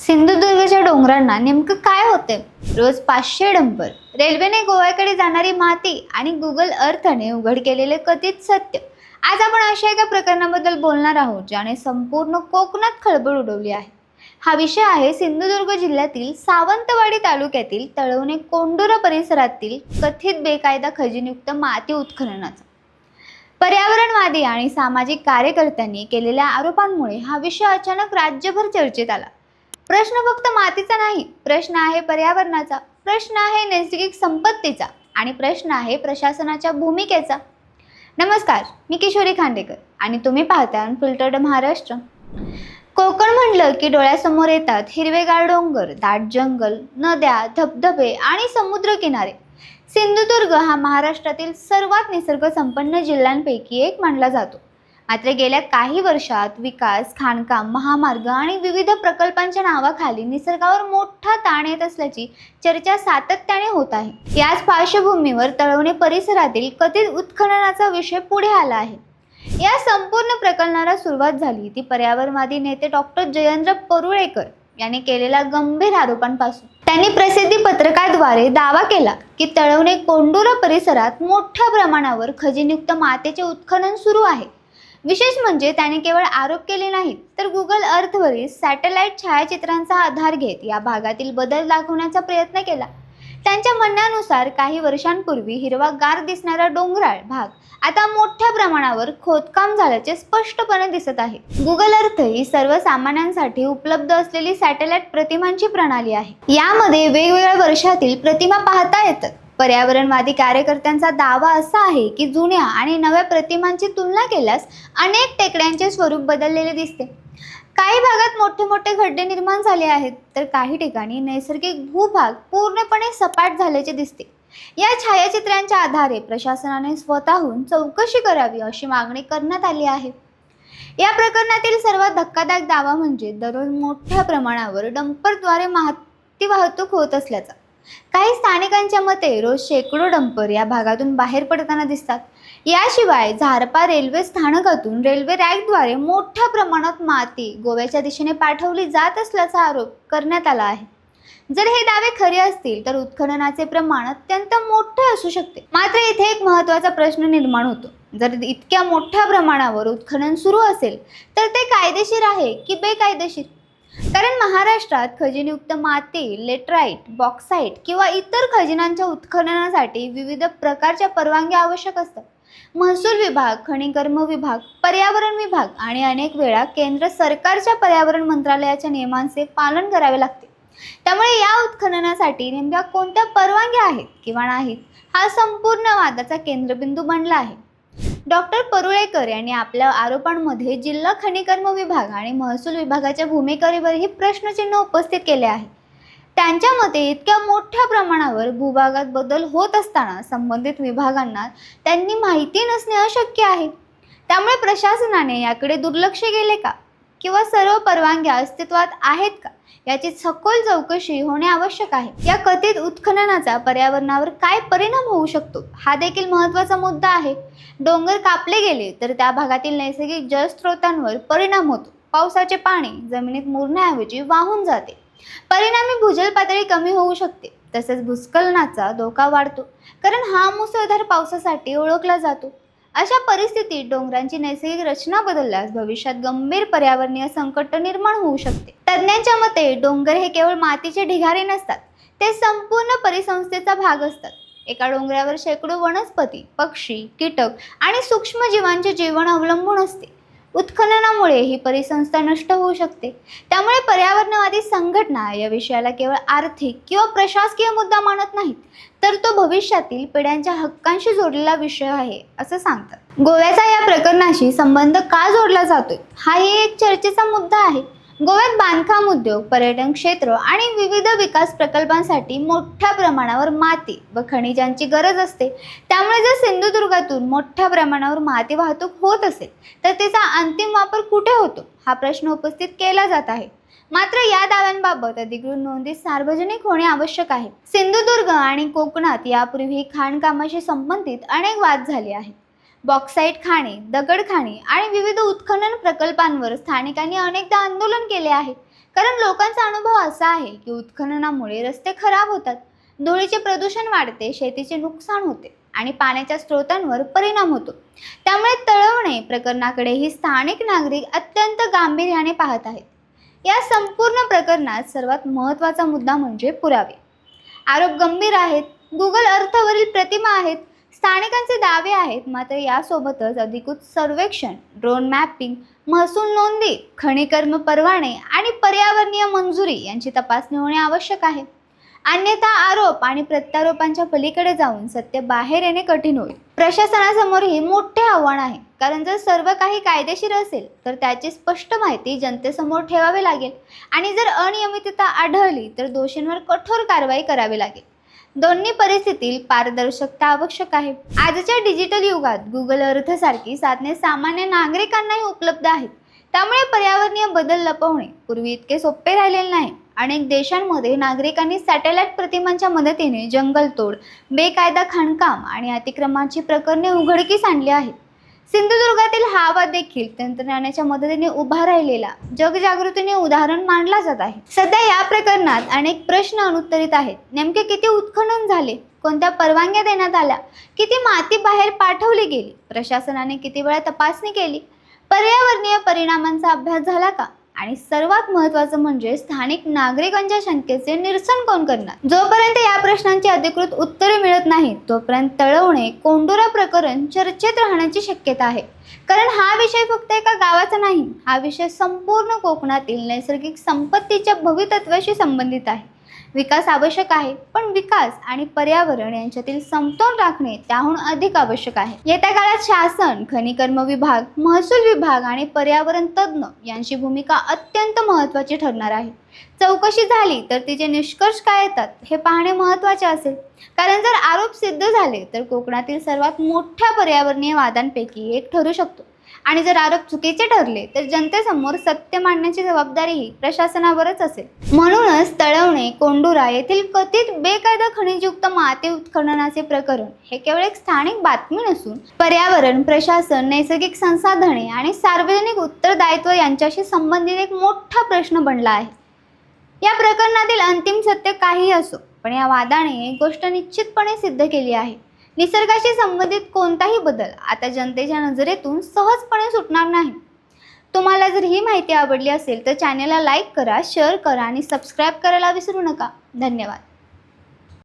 सिंधुदुर्गच्या डोंगरांना नेमकं काय होते? रोज 500 डंपर, रेल्वेने गोव्याकडे जाणारी माती आणि गुगल अर्थने उघड केलेले कथित सत्य. आज आपण अशा एका प्रकरणाबद्दल बोलणार आहोत ज्याने संपूर्ण कोकणात खळबळ उडवली आहे. हा विषय आहे सिंधुदुर्ग जिल्ह्यातील सावंतवाडी तालुक्यातील तळवणे कोंडुरा परिसरातील कथित बेकायदा खजिनयुक्त माती उत्खननाचा. पर्यावरणवादी आणि सामाजिक कार्यकर्त्यांनी केलेल्या आरोपांमुळे हा विषय अचानक राज्यभर चर्चेत आला. प्रश्न फक्त मातीचा नाही, प्रश्न आहे पर्यावरणाचा, प्रश्न आहे नैसर्गिक संपत्तीचा आणि प्रश्न आहे प्रशासनाच्या भूमिकेचा. नमस्कार, मी किशोरी खांडेकर आणि तुम्ही पाहता अनफिल्टर्ड महाराष्ट्र. कोकण म्हणलं की डोळ्यासमोर येतात हिरवेगार डोंगर, दाट जंगल, नद्या, धबधबे आणि समुद्र किनारे. सिंधुदुर्ग हा महाराष्ट्रातील सर्वात निसर्ग संपन्न जिल्ह्यांपैकी एक मानला जातो. मात्र गेल्या काही वर्षात विकास, खाणकाम, महामार्ग आणि विविध प्रकल्पांच्या नावाखाली निसर्गावर मोठा ताण येत असल्याची चर्चा सातत्याने होत आहे. याच पार्श्वभूमीवर तळवणे परिसरातील कथित उत्खननाचा विषय पुढे आला आहे. या संपूर्ण प्रकरणाला सुरुवात झाली ती पर्यावरणवादी नेते डॉक्टर जयेंद्र परुळेकर यांनी केलेल्या गंभीर आरोपांपासून. त्यांनी प्रसिद्धी पत्रकाद्वारे दावा केला की तळवणे कोंडुरा परिसरात मोठ्या प्रमाणावर खजिनयुक्त मातीचे उत्खनन सुरू आहे. विशेष म्हणजे त्याने केवळ आरोप केले नाहीत तर गुगल अर्थवरील सॅटेलाइट छायाचित्रांचा आधार घेत या भागातील बदल दाखवण्याचा प्रयत्न केला. त्यांच्या म्हणण्यानुसार काही वर्षांपूर्वी हिरवागार दिसणारा डोंगराळ भाग आता मोठ्या प्रमाणावर खोदकाम झाल्याचे स्पष्टपणे दिसत आहे. गुगल अर्थ ही सर्वसामान्यांसाठी उपलब्ध असलेली सॅटेलाइट प्रतिमांची प्रणाली आहे. यामध्ये वेगवेगळ्या वर्षातील प्रतिमा पाहता येतात. पर्यावरणवादी कार्यकर्त्यांचा दावा असा आहे की जुन्या आणि नव्या प्रतिमांची तुलना केल्यास अनेक टेकड्यांचे स्वरूप बदललेले दिसते. काही भागात मोठे मोठे खड्डे निर्माण झाले आहेत तर काही ठिकाणी नैसर्गिक भूभाग पूर्णपणे सपाट झाल्याचे दिसते. या छायाचित्रांच्या आधारे प्रशासनाने स्वतःहून चौकशी करावी अशी मागणी करण्यात आली आहे. या प्रकरणातील सर्वात धक्कादायक दावा म्हणजे दररोज मोठ्या प्रमाणावर डंपरद्वारे माती वाहतूक होत असल्याचा. काही स्थानिकांच्या मते रोज शेकडो डंपर या भागातून बाहेर पडताना दिसतात. याशिवाय झारपा रेल्वे स्थानकातून रेल्वे रॅकद्वारे मोठ्या प्रमाणात माती गोव्याच्या दिशेने पाठवली जात असल्याचा आरोप करण्यात आला आहे. जर हे दावे खरे असतील तर उत्खननाचे प्रमाण अत्यंत मोठे असू शकते. मात्र इथे एक महत्त्वाचा प्रश्न निर्माण होतो. जर इतक्या मोठ्या प्रमाणावर उत्खनन सुरू असेल तर ते कायदेशीर आहे की बेकायदेशीर? कारण महाराष्ट्रात खजिनयुक्त माती, लेटराईट, बॉक्साईट किंवा इतर खजिनांच्या उत्खननासाठी विविध प्रकारच्या परवानग्या आवश्यक असतात. महसूल विभाग, खनिकर्म विभाग, पर्यावरण विभाग आणि अनेक वेळा केंद्र सरकारच्या पर्यावरण मंत्रालयाच्या नियमांचे पालन करावे लागते. त्यामुळे या उत्खननासाठी नेमक्या कोणत्या परवानग्या आहेत किंवा नाहीत हा संपूर्ण वादाचा केंद्रबिंदू बनला आहे. डॉक्टर परुळेकर यांनी आपल्या आरोपांमध्ये जिल्हा खनिकर्म विभाग आणि महसूल विभागाच्या भूमिकेवरही प्रश्नचिन्ह उपस्थित केले आहे. त्यांच्या मते इतक्या मोठ्या प्रमाणावर भूभागात बदल होत असताना संबंधित विभागांना त्यांनी माहिती नसणे अशक्य आहे. त्यामुळे प्रशासनाने याकडे दुर्लक्ष केले का किंवा सर्व परवानग्या अस्तित्वात आहेत का याची सखोल चौकशी होणे आवश्यक आहे. या कथित उत्खननाचा पर्यावरणावर काय परिणाम होऊ शकतो हा देखील महत्त्वाचा मुद्दा आहे. डोंगर कापले गेले तर त्या भागातील नैसर्गिक जलस्रोतांवर परिणाम होतो. पावसाचे पाणी जमिनीत मुरण्याऐवजी वाहून जाते. परिणामी भूजल पातळी कमी होऊ शकते. तसेच भूस्खलनाचा धोका वाढतो कारण हा मुसळधार पावसासाठी ओळखला जातो. अशा परिस्थितीत डोंगरांची नैसर्गिक रचना बदलल्यास भविष्यात गंभीर पर्यावरणीय संकट निर्माण होऊ शकते. तज्ज्ञांच्या मते डोंगर हे केवळ मातीचे ढिगारे नसतात, ते संपूर्ण परिसंस्थेचा भाग असतात. एका डोंगरावर शेकडो वनस्पती, पक्षी, कीटक आणि सूक्ष्मजीवांचे जीवन अवलंबून असते. उत्खननामुळे ही परिसंस्था नष्ट होऊ शकते. त्यामुळे पर्यावरणवादी संघटना या विषयाला केवळ आर्थिक किंवा प्रशासकीय मुद्दा मानत नाहीत तर तो भविष्यातील पिढ्यांच्या हक्कांशी जोडलेला विषय आहे असं सांगतात. गोव्याचा या प्रकरणाशी संबंध का जोडला जातोय हाही एक चर्चेचा मुद्दा आहे. गोव्यात बांधकाम उद्योग, पर्यटन क्षेत्र आणि विविध विकास प्रकल्पांसाठी मोठ्या प्रमाणावर माती व खनिजांची गरज असते. त्यामुळे जर सिंधुदुर्गातून मोठ्या प्रमाणावर माती वाहतूक होत असेल तर त्याचा अंतिम वापर कुठे होतो हा प्रश्न उपस्थित केला जात आहे. मात्र या दाव्यांबाबत अधिकृत नोंदी सार्वजनिक होणे आवश्यक आहे. सिंधुदुर्ग आणि कोकणात यापूर्वी खाणकामाशी संबंधित अनेक वाद झाले आहेत. बॉक्साईट खाणी, दगड खाणी आणि विविध उत्खनन प्रकल्पांवर स्थानिकांनी अनेकदा आंदोलन केले आहे. कारण लोकांचा अनुभव असा आहे की उत्खननामुळे रस्ते खराब होतात, धुळीचे प्रदूषण वाढते, शेतीचे नुकसान होते आणि पाण्याच्या स्रोतांवर परिणाम होतो. त्यामुळे तळवणे प्रकरणाकडेही स्थानिक नागरिक अत्यंत गांभीर्याने पाहत आहेत. या संपूर्ण प्रकरणात सर्वात महत्त्वाचा मुद्दा म्हणजे पुरावे. आरोप गंभीर आहेत, गुगल अर्थवरील प्रतिमा आहेत, स्थानिकांचे दावे आहेत, मात्र यासोबतच अधिकृत सर्वेक्षण, ड्रोन मॅपिंग, महसूल नोंदी, खनिकर्म परवाने आणि पर्यावरणीय मंजुरी यांची तपासणी होणे आवश्यक आहे. अन्यथा आरोप आणि प्रत्यारोपांच्या पलीकडे जाऊन सत्य बाहेर येणे कठीण होईल. प्रशासनासमोरही मोठे आव्हान आहे, कारण जर सर्व काही कायदेशीर असेल तर त्याची स्पष्ट माहिती जनतेसमोर ठेवावी लागेल आणि जर अनियमितता आढळली तर दोषींवर कठोर कारवाई करावी लागेल. दोन्ही परिस्थितीत पारदर्शकता आवश्यक आहे. आजच्या डिजिटल युगात गुगल अर्थ सारखी साधने सामान्य नागरिकांनाही उपलब्ध आहेत. त्यामुळे पर्यावरणीय बदल लपवणे पूर्वी इतके सोपे राहिलेले नाही. अनेक देशांमध्ये नागरिकांनी सॅटेलाइट प्रतिमांच्या मदतीने जंगलतोड, बेकायदा खाणकाम आणि अतिक्रमणाची प्रकरणे उघडकीस आणली आहेत. सिंधुदुर्गातील हा वाद देखील तंत्रज्ञानाच्या मदतीने उभा राहिलेला जगजागृतीने उदाहरण मानला जात आहे. सध्या या प्रकरणात अनेक प्रश्न अनुत्तरित आहेत. नेमके किती उत्खनन झाले, कोणत्या परवानग्या देण्यात आल्या, किती माती बाहेर पाठवली गेली, प्रशासनाने किती वेळा तपासणी केली, पर्यावरणीय परिणामांचा अभ्यास झाला का, आणि सर्वात महत्त्वाचं म्हणजे स्थानिक नागरिकांच्या शंकेचे निरसन कोण करणार. जोपर्यंत या प्रश्नांची अधिकृत उत्तरे मिळत नाहीत तोपर्यंत तळवणे कोंडुरा प्रकरण चर्चेत राहण्याची शक्यता आहे. कारण हा विषय फक्त एका गावाचा नाही, हा विषय संपूर्ण कोकणातील नैसर्गिक संपत्तीच्या भवितत्वाशी संबंधित आहे. विकास आवश्यक आहे, पण विकास आणि पर्यावरण यांच्यातील समतोल राखणे त्याहून अधिक आवश्यक आहे. येत्या काळात शासन, खनिकर्म विभाग, महसूल विभाग आणि पर्यावरण तज्ज्ञ यांची भूमिका अत्यंत महत्त्वाची ठरणार आहे. चौकशी झाली तर तिचे निष्कर्ष काय येतात हे पाहणे महत्त्वाचे असेल. कारण जर आरोप सिद्ध झाले तर कोकणातील सर्वात मोठ्या पर्यावरणीय वादांपैकी एक ठरू शकतो, आणि जर आरोप चुकीचे ठरले तर जनतेसमोर सत्य मांडण्याची जबाबदारीही प्रशासनावरच असेल. म्हणूनच तळवणे कोंडुरा येथील कथित बेकायदा खनिजयुक्त माती उत्खननाचे प्रकरण हे केवळ एक स्थानिक बातमी नसून पर्यावरण, प्रशासन, नैसर्गिक संसाधने आणि सार्वजनिक उत्तरदायित्व यांच्याशी संबंधित एक मोठा प्रश्न बनला आहे. या प्रकरणातील अंतिम सत्य काही असो, पण या वादाने एक गोष्ट निश्चितपणे सिद्ध केली आहे: निसर्गाशी संबंधित कोणताही बदल आता जनतेच्या नजरेतून सहजपणे सुटणार नाही. तुम्हाला जर ही माहिती आवडली असेल तर चॅनलला लाईक करा, शेअर करा आणि सबस्क्राईब करायला विसरू नका. धन्यवाद.